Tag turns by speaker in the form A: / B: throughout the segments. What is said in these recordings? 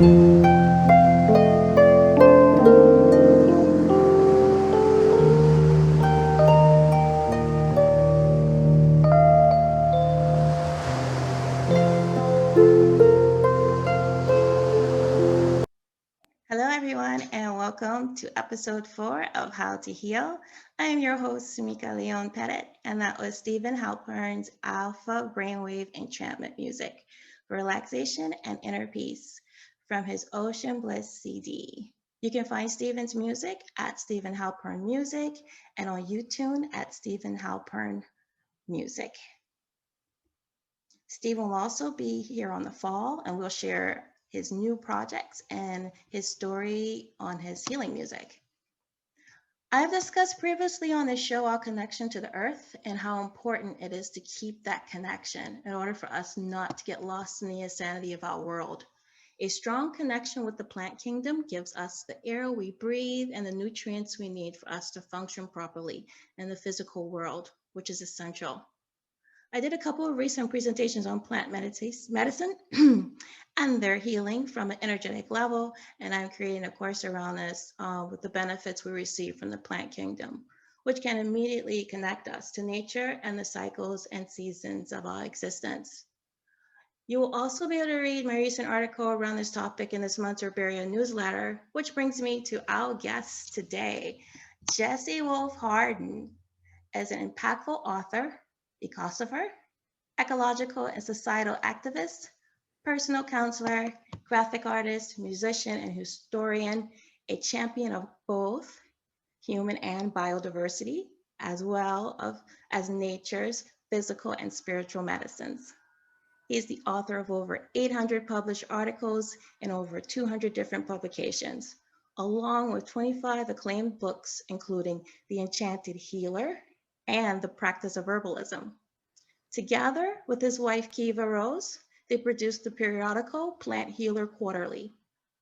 A: Hello, everyone, and welcome to episode 4 of How to Heal. I am your host, MikaLeone-Pettit, and that was Stephen Halpern's Alpha Brainwave Enchantment Music for relaxation and inner peace from his Ocean Bliss CD. You can find Stephen's music at Stephen Halpern Music and on YouTube at Stephen Halpern Music. Stephen will also be here on the fall and we'll share his new projects and his story on his healing music. I've discussed previously on this show our connection to the earth and how important it is to keep that connection in order for us not to get lost in the insanity of our world. A strong connection with the plant kingdom gives us the air we breathe and the nutrients we need for us to function properly in the physical world, which is essential. I did a couple of recent presentations on plant medicine and their healing from an energetic level, and I'm creating a course around this with the benefits we receive from the plant kingdom, which can immediately connect us to nature and the cycles and seasons of our existence. You will also be able to read my recent article around this topic in this month's Herbaria newsletter, which brings me to our guest today, Jessie Wolf Hardin, as an impactful author, ecosopher, ecological and societal activist, personal counselor, graphic artist, musician, and historian, a champion of both human and biodiversity, as well as nature's physical and spiritual medicines. He is the author of over 800 published articles in over 200 different publications, along with 25 acclaimed books, including The Enchanted Healer and The Practice of Herbalism. Together with his wife Kiva Rose, they produced the periodical Plant Healer Quarterly.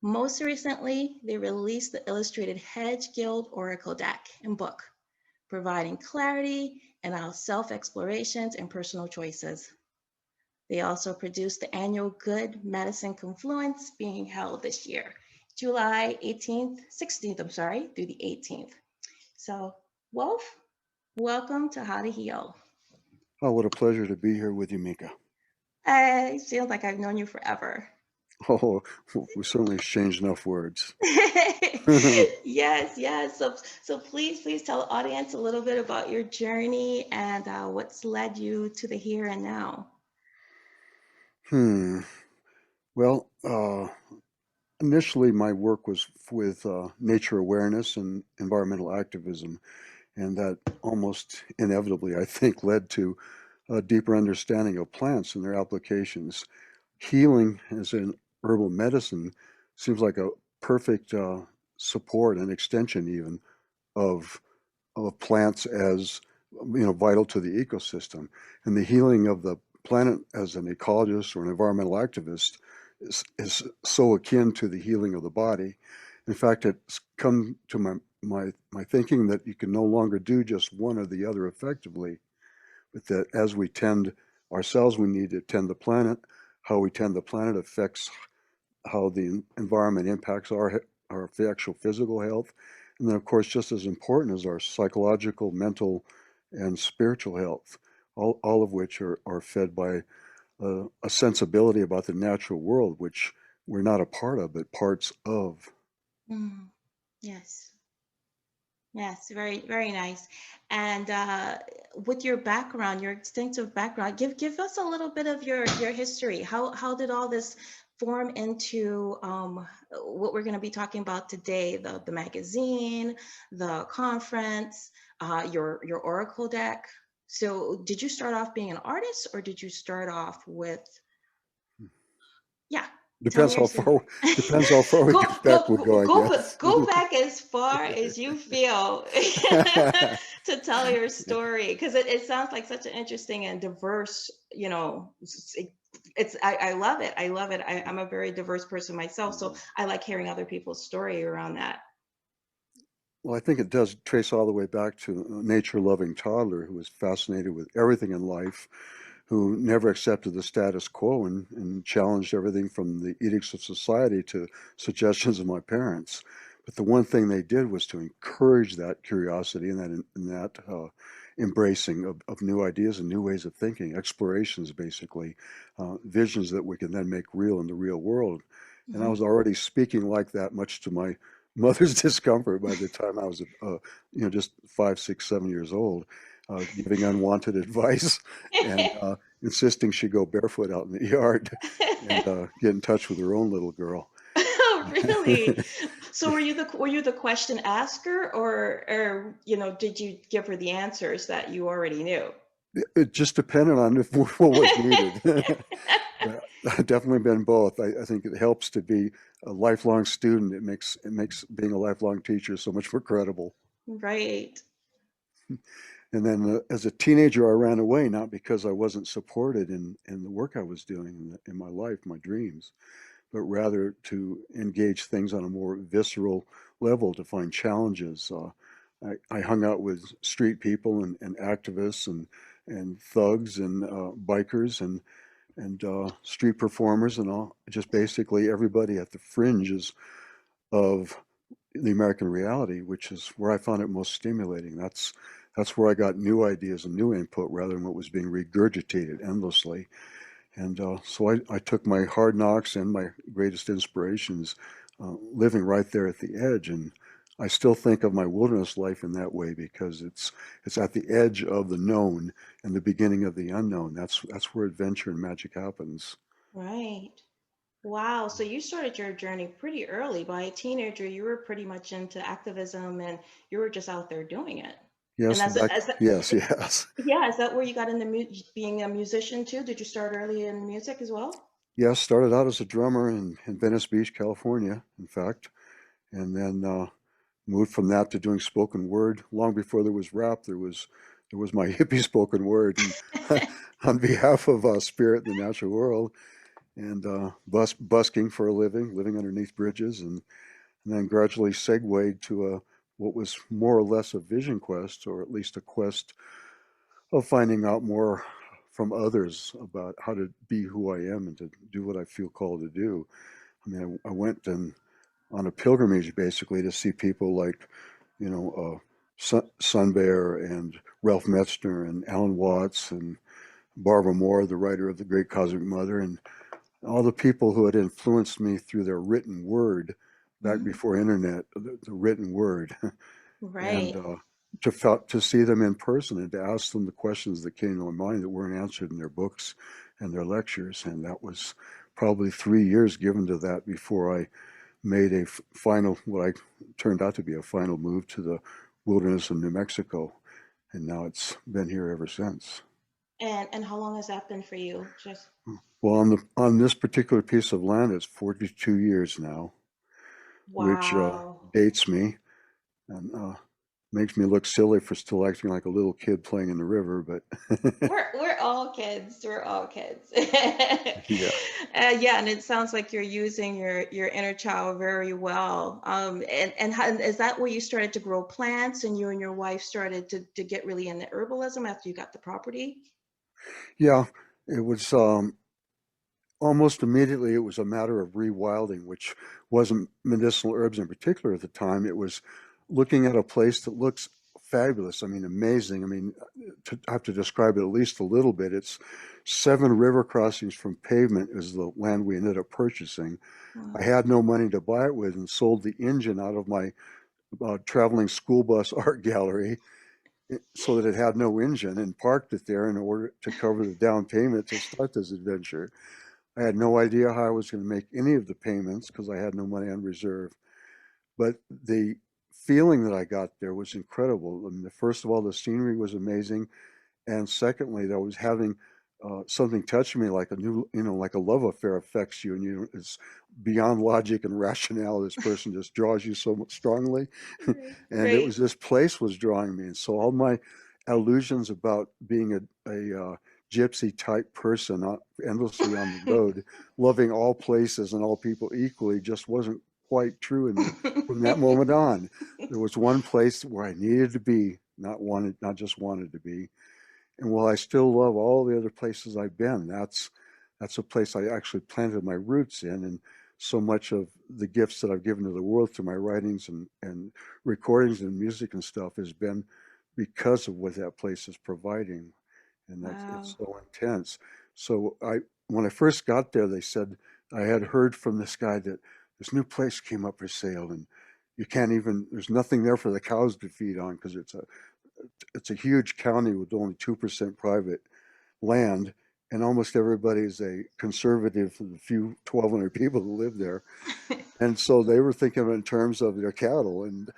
A: Most recently, they released the illustrated Hedge Guild Oracle deck and book, providing clarity in our self-explorations and personal choices. They also produced the annual Good Medicine Confluence being held this year, July 16th, through the 18th. So, Wolf, welcome to How to Heal.
B: Oh, what a pleasure to be here with you, Mika.
A: I feel like I've known you forever.
B: Oh, we certainly exchanged enough words.
A: Yes. So please tell the audience a little bit about your journey and what's led you to the here and now.
B: Well, initially my work was with nature awareness and environmental activism, and that almost inevitably, I think, led to a deeper understanding of plants and their applications. Healing as an herbal medicine seems like a perfect support and extension even of plants as vital to the ecosystem, and the healing of the planet as an ecologist or an environmental activist is so akin to the healing of the body. In fact, it's come to my thinking that you can no longer do just one or the other effectively, but that as we tend ourselves, we need to tend the planet. How we tend the planet affects how the environment impacts our actual physical health. And then, of course, just as important as our psychological, mental, and spiritual health, all of which are fed by a sensibility about the natural world, which we're not a part of, but parts of.
A: Mm, yes, yes, very nice. And with your background, your extensive background, give us a little bit of your history. How did all this form into what we're going to be talking about today? The magazine, the conference, your Oracle deck. So, did you start off being an artist, or did you start off with? Yeah, tell me
B: Depends
A: your
B: how
A: story.
B: far depends how far we
A: Go
B: back we
A: go
B: go, I guess.
A: go back as far as you feel to tell your story, because it sounds like such an interesting and diverse, I love it. I love it. I'm a very diverse person myself, so I like hearing other people's story around that.
B: Well, I think it does trace all the way back to a nature-loving toddler who was fascinated with everything in life, who never accepted the status quo and challenged everything from the edicts of society to suggestions of my parents. But the one thing they did was to encourage that curiosity and that embracing of new ideas and new ways of thinking, explorations basically, visions that we can then make real in the real world. And I
A: Mhm.
B: was already speaking like that, much to my mother's discomfort by the time I was, just 5, 6, 7 years old, giving unwanted advice and insisting she go barefoot out in the yard and get in touch with her own little girl.
A: Oh, really? So were you the question asker, or did you give her the answers that you already knew?
B: It just depended on if what was needed. Yeah, I've definitely been both. I think it helps to be a lifelong student. It makes being a lifelong teacher so much more credible.
A: Right.
B: And then as a teenager, I ran away, not because I wasn't supported in the work I was doing in my life, my dreams, but rather to engage things on a more visceral level, to find challenges. I hung out with street people and activists and thugs and bikers and street performers and all, just basically everybody at the fringes of the American reality, which is where I found it most stimulating. That's where I got new ideas and new input rather than what was being regurgitated endlessly. And so I took my hard knocks and my greatest inspirations living right there at the edge. And I still think of my wilderness life in that way because it's at the edge of the known and the beginning of the unknown. That's where adventure and magic happens.
A: Right. Wow. So you started your journey pretty early. By a teenager, you were pretty much into activism and you were just out there doing it. And
B: Yes,
A: as
B: back
A: as that,
B: yes, yes.
A: yeah, is that where you got into being a musician too? Did you start early in music as well?
B: Yes, started out as a drummer in Venice Beach, California, in fact, and then moved from that to doing spoken word. Long before there was rap, there was my hippie spoken word, and on behalf of spirit in the natural world, and busking for a living, living underneath bridges, and then gradually segued to what was more or less a vision quest, or at least a quest of finding out more from others about how to be who I am and to do what I feel called to do. I mean, I went on a pilgrimage basically to see people like, Sun Bear and Ralph Metzner and Alan Watts and Barbara Moore, the writer of The Great Cosmic Mother, and all the people who had influenced me through their written word back
A: Mhm.
B: before internet, the written word, and
A: Right.
B: to see them in person and to ask them the questions that came to my mind that weren't answered in their books and their lectures. And that was probably 3 years given to that before I made a final, what I turned out to be a final move to the wilderness of New Mexico. And now it's been here ever since.
A: And how long has that been for you? Just
B: Well, on this particular piece of land, it's 42 years now, which
A: wow.
B: dates me and makes me look silly for still acting like a little kid playing in the river. But
A: We're all kids. We're all kids.
B: yeah,
A: Yeah, and it sounds like you're using your inner child very well. And is that where you started to grow plants, and you and your wife started to get really into herbalism after you got the property?
B: yeah, it was almost immediately. It was a matter of rewilding, which wasn't medicinal herbs in particular at the time. It was looking at a place that looks fabulous. I mean, amazing. I mean, to have to describe it at least a little bit, it's 7 river crossings from pavement is the land we ended up purchasing. I
A: Wow.
B: had no money to buy it with and sold the engine out of my traveling school bus art gallery so that it had no engine and parked it there in order to cover the down payment to start this adventure. I had no idea how I was going to make any of the payments because I had no money on reserve. But the feeling that I got there was incredible. I mean, first of all, the scenery was amazing, and secondly, that was having something touch me like a new, like a love affair affects you, and it's beyond logic and rationale. This person just draws you so much strongly,
A: Right.
B: and it
A: Right.
B: was this place was drawing me, and so all my illusions about being a gypsy type person, endlessly on the road, loving all places and all people equally, just wasn't quite true in me from that moment on. There was one place where I needed to be, not just wanted to be, And while I still love all the other places I've been, that's a place I actually planted my roots in. And so much of the gifts that I've given to the world through my writings and recordings and music and stuff has been because of what that place is providing. And that's
A: Wow.
B: it's so intense. So when I first got there, they said I had heard from this guy that this new place came up for sale and you can't even there's nothing there for the cows to feed on because it's a huge county with only 2% private land, and almost everybody is a conservative for the few 1,200 people who live there. And so they were thinking of it in terms of their cattle, and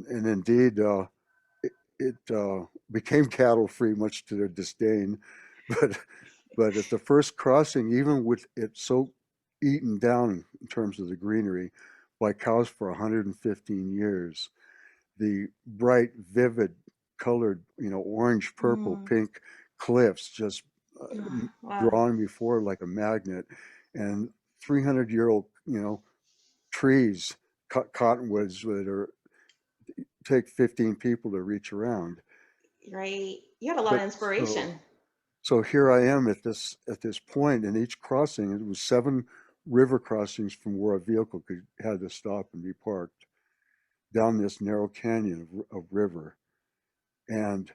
B: indeed it became cattle free, much to their disdain. But but at the first crossing, even with it so eaten down in terms of the greenery by cows for 115 years, the bright, vivid colored, orange, purple,
A: Mm.
B: pink cliffs just
A: Wow.
B: drawing me forward like a magnet, and 300-year-old, trees, cottonwoods that are take 15 people to reach around.
A: Right. You had a lot of
B: But so
A: inspiration.
B: so here I am at this point, and each crossing, it was 7 river crossings from where a vehicle could had to stop and be parked down this narrow canyon of river. And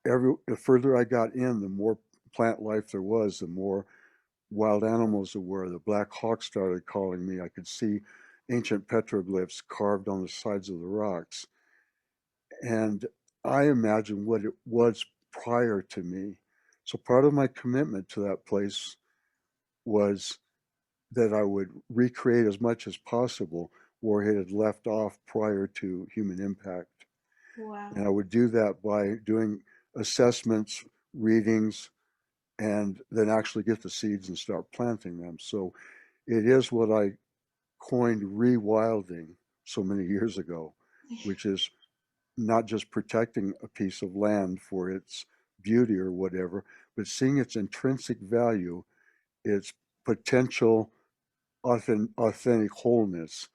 B: the further I got in, the more plant life there was, the more wild animals there were. The black hawk started calling me. I could see ancient petroglyphs carved on the sides of the rocks. And I imagined what it was prior to me. So part of my commitment to that place was that I would recreate as much as possible where it had left off prior to human impact. And I
A: Wow.
B: would do that by doing assessments, readings, and then actually get the seeds and start planting them. So it is what I coined rewilding so many years ago, which is not just protecting a piece of land for its beauty or whatever, but seeing its intrinsic value, its potential authentic wholeness.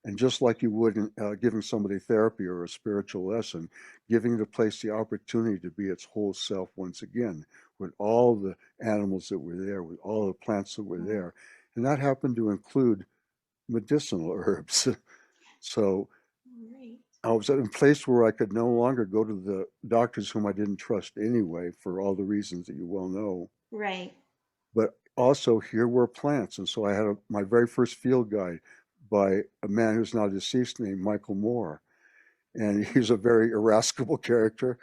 B: And just like you would in giving somebody therapy or a spiritual lesson, giving the place the opportunity to be its whole self once again, with all the animals that were there, with all the plants that were
A: Mm.
B: there. And that happened to include medicinal herbs. So
A: Right.
B: I was at a place where I could no longer go to the doctors whom I didn't trust anyway, for all the reasons that you well know.
A: Right.
B: But also, here were plants. And so I had my very first field guide by a man who's now deceased named Michael Moore. And he's a very irascible character,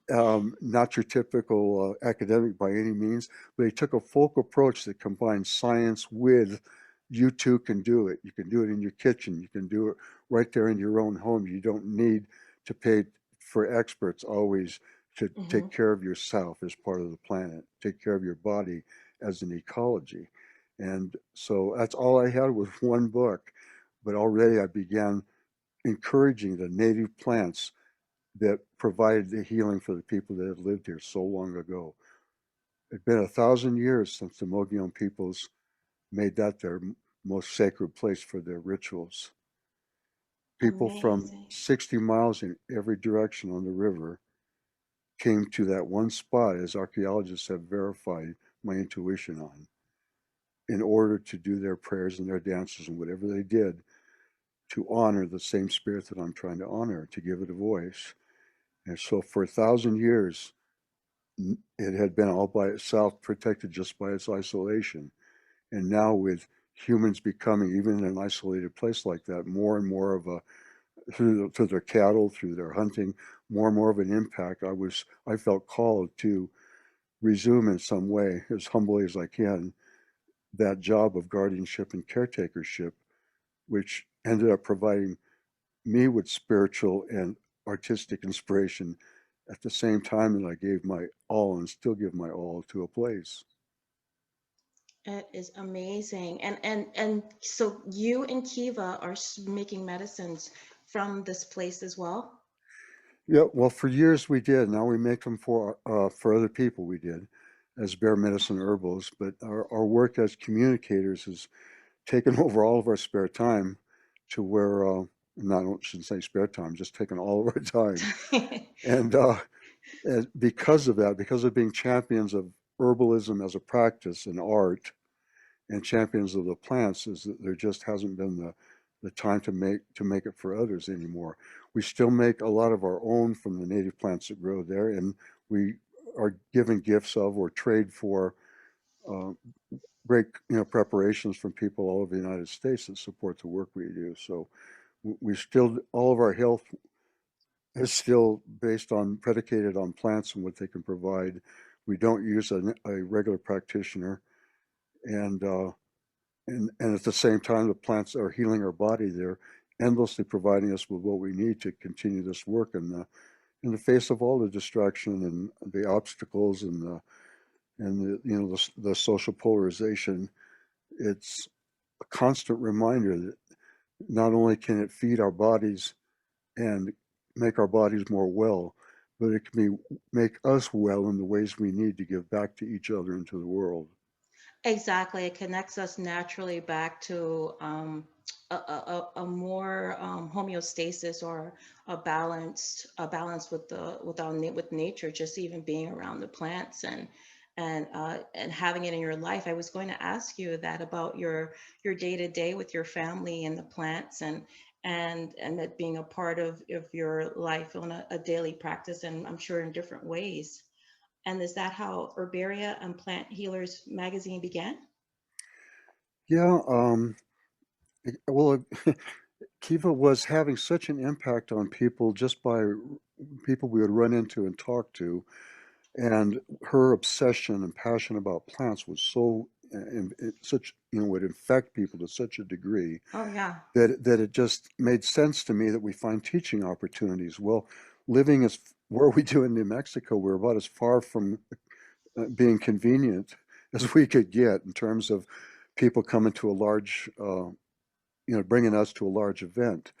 B: not your typical academic by any means, but he took a folk approach that combined science with you too can do it. You can do it in your kitchen. You can do it right there in your own home. You don't need to pay for experts always to
A: Hmm.
B: take care of yourself as part of the planet, take care of your body as an ecology. And so that's all I had was one book, but already I began encouraging the native plants that provided the healing for the people that had lived here so long ago. It'd been 1,000 years since the Mogollon peoples made that their most sacred place for their rituals. People from
A: Amazing.
B: 60 miles in every direction on the river came to that one spot, as archaeologists have verified my intuition on, in order to do their prayers and their dances and whatever they did to honor the same spirit that I'm trying to honor, to give it a voice. And so for 1,000 years, it had been all by itself, protected just by its isolation. And now with humans becoming, even in an isolated place like that, more and more of a, through their cattle, through their hunting, more and more of an impact, I felt called to resume in some way, as humbly as I can, that job of guardianship and caretakership, which ended up providing me with spiritual and artistic inspiration at the same time that I gave my all and still give my all to a place.
A: It is amazing. And so you and Kiva are making medicines from this place as well?
B: Yeah, well, for years we did. Now we make them for other people. We did as bare medicine herbals, but our work as communicators has taken over all of our spare time to where, not I shouldn't say spare time, just taken all of our time. And And because of that, because of being champions of herbalism as a practice and art, and champions of the plants, is that there just hasn't been the time to make it for others anymore. We still make a lot of our own from the native plants that grow there, and we are given gifts of or trade for uh, great preparations from people all over the United States that support the work we do. So we still, all of our health is still based on, predicated on plants and what they can provide. We don't use a regular practitioner, and and at the same time, the plants are healing our body. They're endlessly providing us with what we need to continue this work in the face of all the distraction and the obstacles and the social polarization. It's a constant reminder that not only can it feed our bodies and make our bodies more well, but it can make us well in the ways we need to give back to each other and to the world.
A: Exactly. It connects us naturally back to a more homeostasis or a balance with with nature, just even being around the plants and having it in your life. I was going to ask you that about your day to day with your family and the plants and that being a part of your life on a daily practice, and I'm sure in different ways. And is that how Herbaria and Plant Healers magazine began?
B: Yeah, well, Kiva was having such an impact on people just by people we would run into and talk to, and her obsession and passion about plants was so such would infect people to such a degree
A: Oh yeah.
B: that it just made sense to me that we find teaching opportunities. Well, living as where we do in New Mexico, we're about as far from being convenient as we could get in terms of people coming to a large, bringing us to a large event.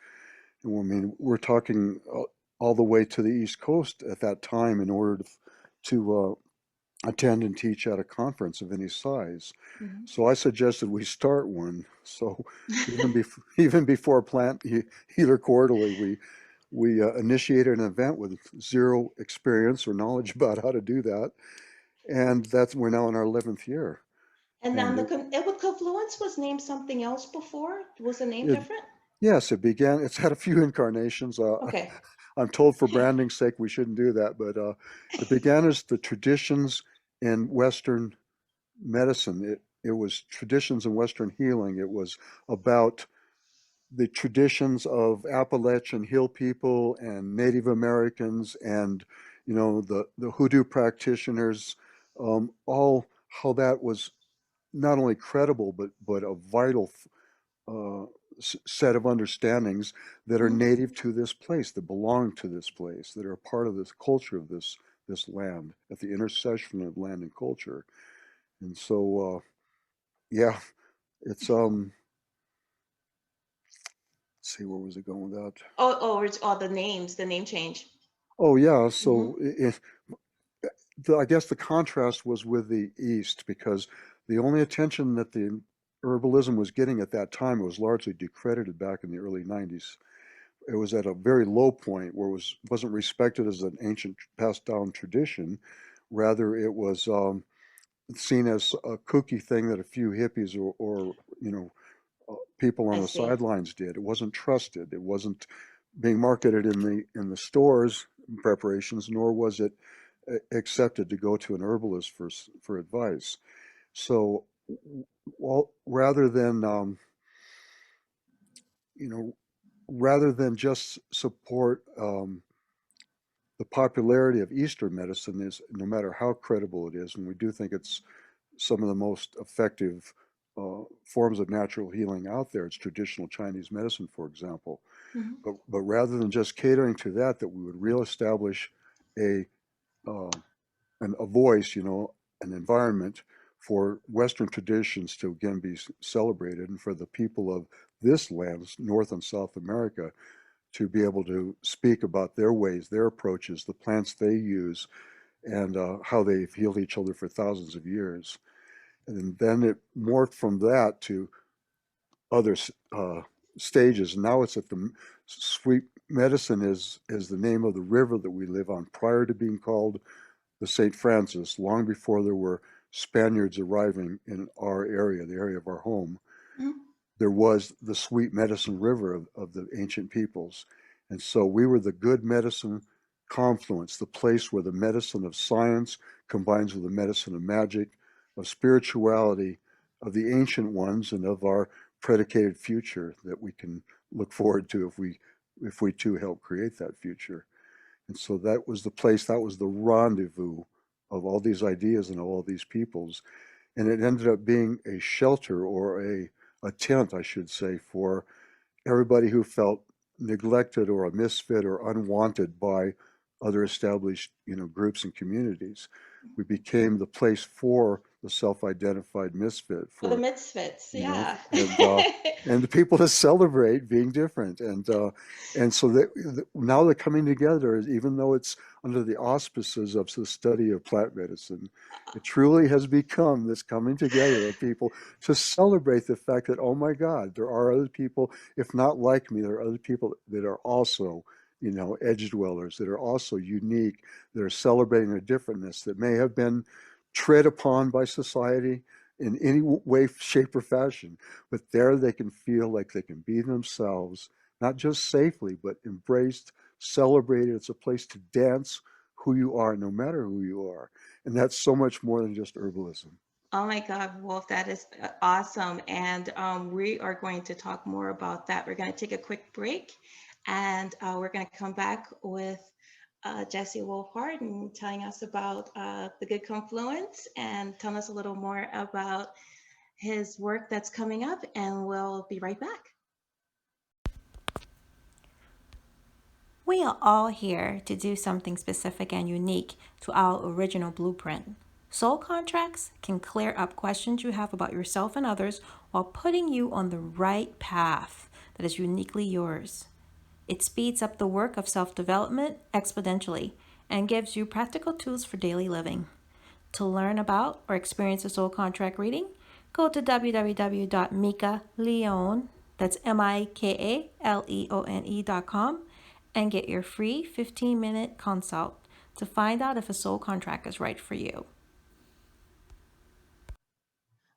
B: And I mean, we're talking all the way to the East Coast at that time in order to attend and teach at a conference of any size.
A: Mhm.
B: So I suggested we start one. So even before Healer Quarterly, we initiated an event with zero experience or knowledge about how to do that, and that's we're now in our 11th year.
A: And then
B: And
A: it with Confluence was named something else before. Was the name
B: it,
A: different?
B: yes, it began. It's had a few incarnations.
A: Okay.
B: I'm told for branding's sake we shouldn't do that, but it began as the traditions in Western medicine. It was traditions in Western healing. It was about the traditions of Appalachian Hill people and Native Americans and the hoodoo practitioners, all how that was not only credible but a vital uh, set of understandings that are
A: Mhm.
B: native to this place, that belong to this place, that are part of this culture of this land, at the intersection of land and culture. And so, yeah, it's let's see, where was it going with that?
A: It's all the names, the name change.
B: Oh yeah,
A: Hmm.
B: so I guess the contrast was with the East because the only attention that the herbalism was getting at that time was largely decredited back in the early 90s. It was at a very low point where wasn't respected as an ancient passed down tradition. Rather, it was seen as a kooky thing that a few hippies or people on
A: I
B: the
A: see.
B: sidelines did. It wasn't trusted. It wasn't being marketed in the stores preparations, nor was it accepted to go to an herbalist for advice. So, well, you know, rather than just support the popularity of Eastern medicine, is no matter how credible it is, and we do think it's some of the most effective forms of natural healing out there. It's traditional Chinese medicine, for example.
A: Hmm.
B: But rather than just catering to that, that we would reestablish a uh, a voice, an environment for Western traditions to again be celebrated, and for the people of this land, North and South America, to be able to speak about their ways, their approaches, the plants they use, and how they've healed each other for thousands of years. And then it morphed from that to other stages. Now it's at the sweet medicine is the name of the river that we live on prior to being called the St. Francis, long before there were Spaniards arriving in our area, the area of our home.
A: Mhm.
B: There was the sweet medicine river of the ancient peoples. And so we were the good medicine confluence, the place where the medicine of science combines with the medicine of magic, of spirituality, of the ancient ones, and of our predicated future that we can look forward to if we too help create that future. And so that was the place, that was the rendezvous of all these ideas and all these peoples. And it ended up being a shelter or a tent, I should say, for everybody who felt neglected or a misfit or unwanted by other established, groups and communities. We became the place for the self-identified misfit,
A: For the
B: for
A: misfits,
B: you know,
A: yeah.
B: and the people to celebrate being different, and so now they're coming together, even though it's under the auspices of the study of plant medicine. It truly has become this coming together of people to celebrate the fact that, oh my God, there are other people, if not like me, there are other people that are also, edge dwellers, that are also unique, that are celebrating their differentness, that may have been tread upon by society in any way, shape, or fashion. But there they can feel like they can be themselves, not just safely, but embraced, celebrated. It's a place to dance who you are, no matter who you are. And that's so much more than just herbalism.
A: Oh my God, Wolf, that is awesome. And we are going to talk more about that. We're going to take a quick break and we're going to come back with Jessie Wolf Hardin telling us about the Good Confluence and telling us a little more about his work that's coming up. And we'll be right back.
C: We are all here to do something specific and unique to our original blueprint. Soul contracts can clear up questions you have about yourself and others while putting you on the right path that is uniquely yours. It speeds up the work of self-development exponentially and gives you practical tools for daily living. To learn about or experience a soul contract reading, go to www.MikaLeone, that's MikaLeone.com, and get your free 15-minute consult to find out if a soul contract is right for you.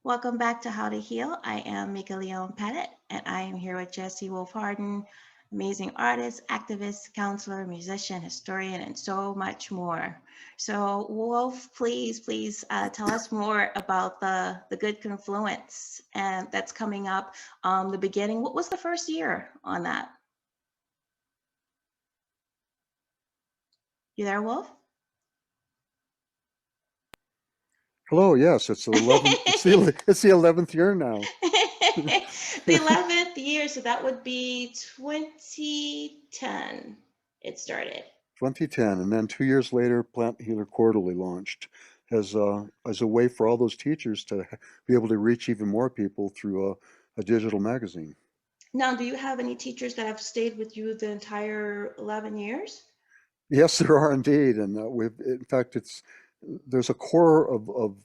A: Welcome back to How to Heal. I am MikaLeone-Pettit, and I am here with Jessie Wolf Hardin, amazing artist, activist, counselor, musician, historian, and so much more. So, Wolf, please tell us more about the Good Confluence and that's coming up. The beginning. What was the first year on that? You there, Wolf?
B: Hello, yes, it's the 11th, it's the 11th year now.
A: The 11th year, so that would be 2010 it started.
B: 2010, and then 2 years later, Plant Healer Quarterly launched as a way for all those teachers to be able to reach even more people through a digital magazine.
A: Now, do you have any teachers that have stayed with you the entire 11 years?
B: Yes, there are indeed, and in fact, there's a core of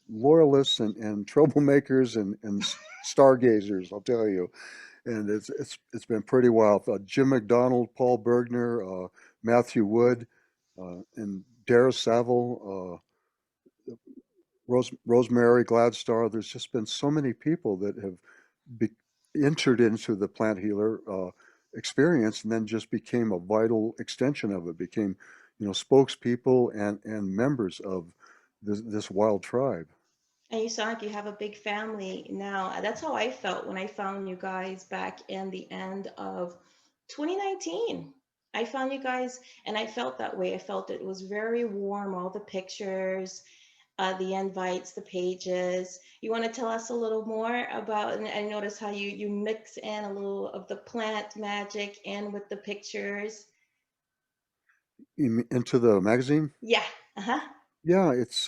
B: loyalists and troublemakers and stargazers, I'll tell you, and it's been pretty wild. Jim McDonald, Paul Bergner, Matthew Wood, and Dara Saville, Rosemary Gladstar. There's just been so many people that have be, entered into the plant healer experience and then just became a vital extension of it, became, spokespeople and members of this wild tribe.
A: And you sound like you have a big family now. That's how I felt when I found you guys back in the end of 2019. I found you guys and I felt that way. I felt it was very warm, all the pictures, the invites, the pages. You want to tell us a little more about, and I noticed how you mix in a little of the plant magic in with the pictures.
B: Into the magazine?
A: Yeah. Uh-huh.
B: Yeah, it's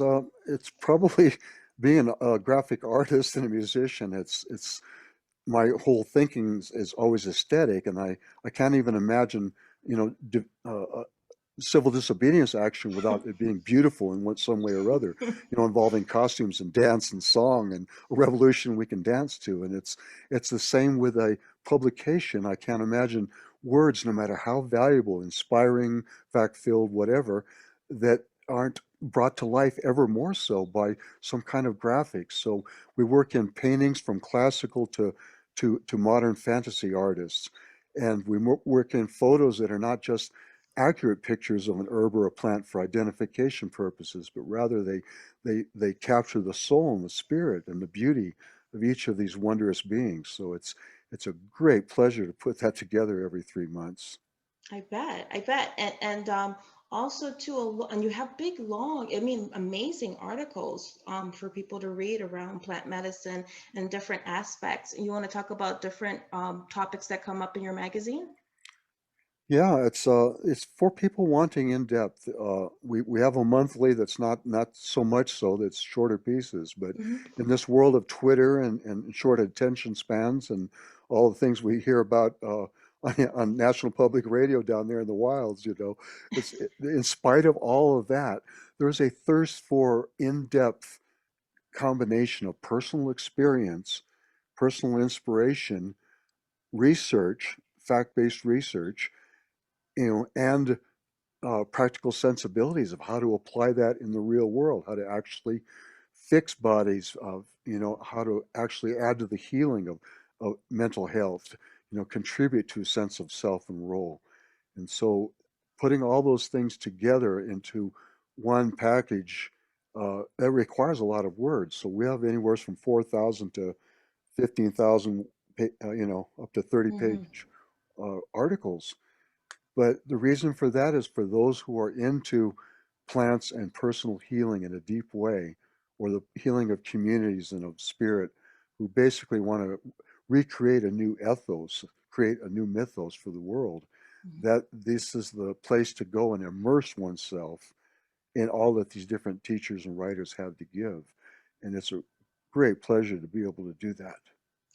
B: probably being a graphic artist and a musician. It's my whole thinking is always aesthetic, and I can't even imagine, civil disobedience action without it being beautiful in some way or other, involving costumes and dance and song and a revolution we can dance to. And it's the same with a publication. I can't imagine words, no matter how valuable, inspiring, fact-filled, whatever, that aren't brought to life ever more so by some kind of graphics. So we work in paintings from classical to modern fantasy artists, and we work in photos that are not just accurate pictures of an herb or a plant for identification purposes, but rather they capture the soul and the spirit and the beauty of each of these wondrous beings. So it's a great pleasure to put that together every 3 months.
A: I bet. And also too, and you have big, long, I mean, amazing articles for people to read around plant medicine and different aspects. You want to talk about different topics that come up in your magazine?
B: Yeah, it's for people wanting in depth. We have a monthly that's not so much so that's shorter pieces, but
A: Hmm.
B: in this world of Twitter and short attention spans and all the things we hear about on National Public Radio down there in the wilds, in spite of all of that, there's a thirst for in-depth combination of personal experience, personal inspiration, research, fact-based research, and practical sensibilities of how to apply that in the real world, how to actually fix bodies, of how to actually add to the healing of mental health, contribute to a sense of self and role. And so putting all those things together into one package, that requires a lot of words. So we have anywhere from 4,000 to 15,000, up to 30
A: Hmm.
B: page articles. But the reason for that is for those who are into plants and personal healing in a deep way, or the healing of communities and of spirit, who basically want to recreate a new ethos, create a new mythos for the world, that this is the place to go and immerse oneself in all that these different teachers and writers have to give. And it's a great pleasure to be able to do that.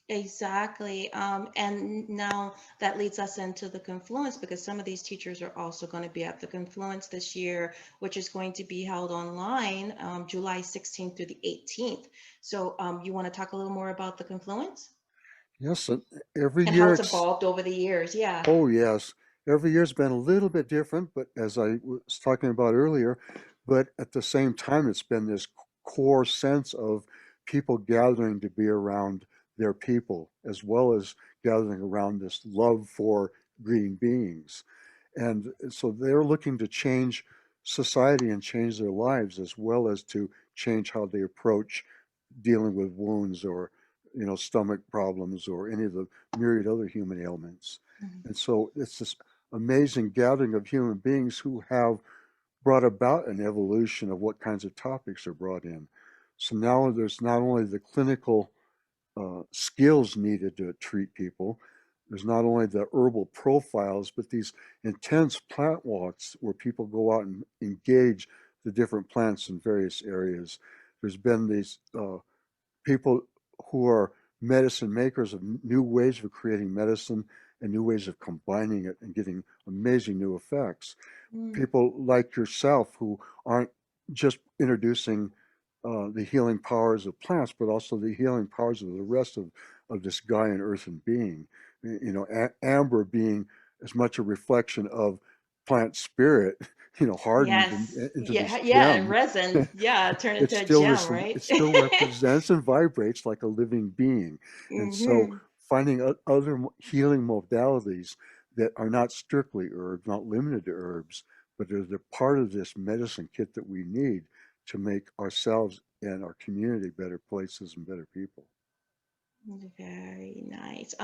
A: Exactly. And now that leads us into the Confluence because some of these teachers are also going to be at the Confluence this year, which is going to be held online July 16th through the 18th. So you want to talk a little more about the Confluence
B: Yes, and every
A: and how
B: year
A: it's
B: it's
A: evolved over the years? Yeah.
B: Oh, yes. Every year's been a little bit different, but as I was talking about earlier, but at the same time, it's been this core sense of people gathering to be around their people, as well as gathering around this love for green beings. And so they're looking to change society and change their lives, as well as to change how they approach dealing with wounds or, stomach problems or any of the myriad other human ailments.
A: Mhm.
B: And so it's this amazing gathering of human beings who have brought about an evolution of what kinds of topics are brought in. So now there's not only the clinical skills needed to treat people, there's not only the herbal profiles, but these intense plant walks where people go out and engage the different plants in various areas. There's been these people who are medicine makers of new ways of creating medicine and new ways of combining it and getting amazing new effects.
A: Mm.
B: People like yourself who aren't just introducing the healing powers of plants, but also the healing powers of the rest of this Gaian earthen being. Amber being as much a reflection of plant spirit, hardened
A: Yes.
B: into
A: Yeah.
B: this
A: Yeah. And
B: gem.
A: resin. Yeah. Turn
B: it
A: into a
B: still
A: gem,
B: res-
A: right?
B: it still represents and vibrates like a living being. And so
A: Hmm.
B: finding other healing modalities that are not strictly herbs, not limited to herbs, but they're part of this medicine kit that we need to make ourselves and our community better places and better people.
A: Very nice.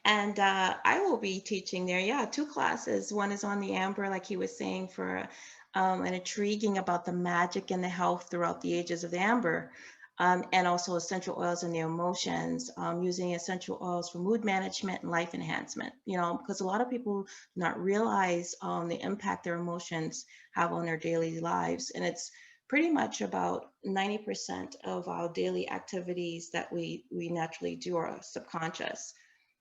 A: And I will be teaching there. Yeah, two classes. One is on the amber, like he was saying, for and intriguing about the magic and the health throughout the ages of the amber, and also essential oils and their emotions, using essential oils for mood management and life enhancement. Because a lot of people do not realize the impact their emotions have on their daily lives, and it's pretty much about 90% of our daily activities that we naturally do are subconscious.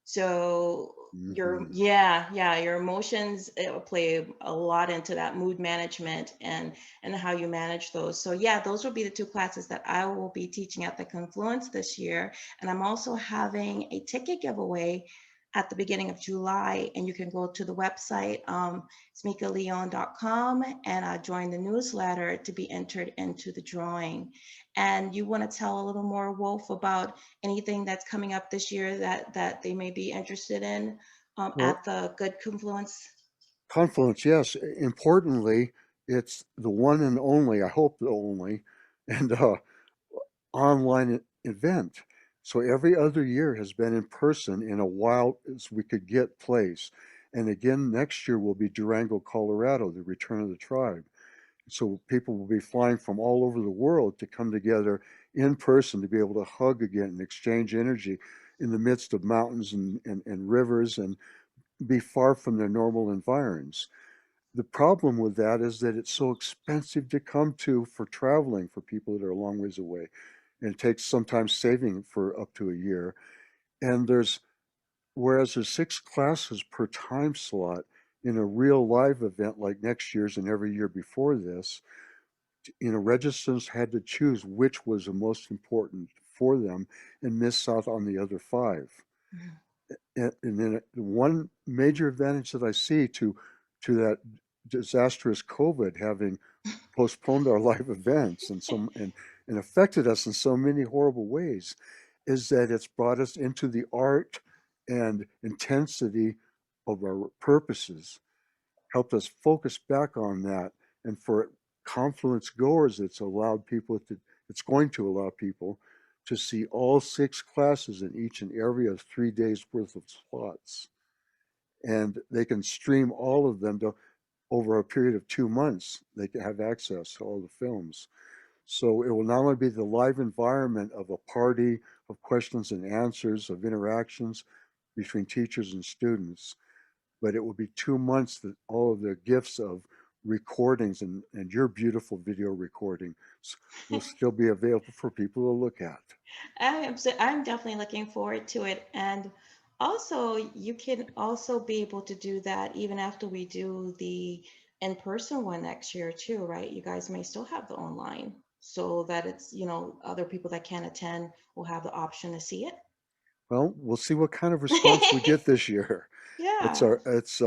A: So
B: Hmm.
A: your emotions play a lot into that mood management and how you manage those. So yeah, those will be the two classes that I will be teaching at the Confluence this year. And I'm also having a ticket giveaway at the beginning of July, and you can go to the website. It's MikaLeone.com, and join the newsletter to be entered into the drawing. And you want to tell a little more, Wolf, about anything that's coming up this year that they may be interested in
B: Well,
A: at the Good Confluence?
B: Confluence, yes. Importantly, it's the one and only, I hope the only, and online event. So every other year has been in person in a while as we could get place. And again, next year will be Durango, Colorado, the return of the tribe. So people will be flying from all over the world to come together in person to be able to hug again and exchange energy in the midst of mountains and rivers and be far from their normal environs. The problem with that is that it's so expensive to come to for traveling for people that are a long ways away. And it takes sometimes saving for up to a year. And whereas there's 6 classes per time slot in a real live event like next year's and every year before this, registrants had to choose which was the most important for them and miss out on the other 5.
A: Mhm.
B: And then one major advantage that I see to that disastrous COVID having postponed our live events and affected us in so many horrible ways is that it's brought us into the art and intensity of our purposes, helped us focus back on that. And for Confluence goers, it's going to allow people to see all 6 classes in each and every of 3 days worth of slots. And they can stream all of them over a period of 2 months. They can have access to all the films. So it will not only be the live environment of a party of questions and answers, of interactions between teachers and students, but it will be 2 months that all of the gifts of recordings and your beautiful video recording will still be available for people to look at.
A: I'm definitely looking forward to it. And also, you can also be able to do that even after we do the in-person one next year too, right? You guys may still have the online so that it's, other people that can't attend will have the option to see it.
B: Well, we'll see what kind of response we get this year.
A: Yeah.
B: It's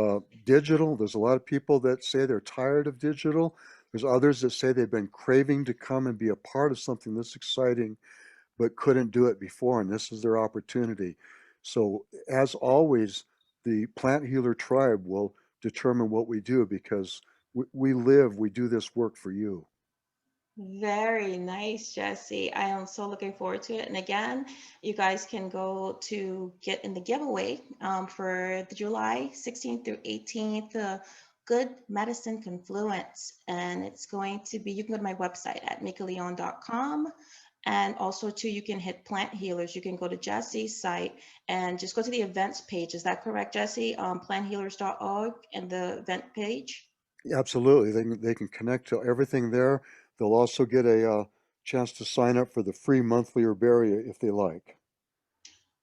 B: digital. There's a lot of people that say they're tired of digital. There's others that say they've been craving to come and be a part of something this exciting, but couldn't do it before, and this is their opportunity. So, as always, the Plant Healer Tribe will determine what we do because we do this work for you.
A: Very nice, Jessie. I am so looking forward to it. And again, you guys can go to get in the giveaway for the July 16th through 18th, Good Medicine Confluence. And it's going to be, you can go to my website at MikaLeone.com. And also too, you can hit Plant Healers. You can go to Jessie's site and just go to the events page. Is that correct, Jessie? Planthealers.org and the event page?
B: Absolutely, they can connect to everything there. They'll also get a chance to sign up for the free monthly herbaria if they like.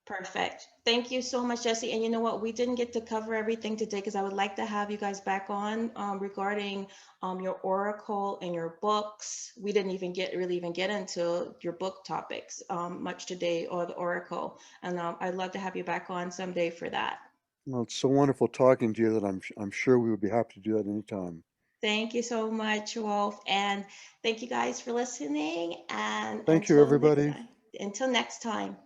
A: Perfect. Thank you so much, Jessie. And you know what? We didn't get to cover everything today because I would like to have you guys back on regarding your oracle and your books. We didn't even really even get into your book topics much today or the oracle. And I'd love to have you back on someday for that.
B: Well, it's so wonderful talking to you that I'm sure we would be happy to do that anytime.
A: Thank you so much, Wolf. And thank you guys for listening. And
B: Thank you, everybody.
A: until next time.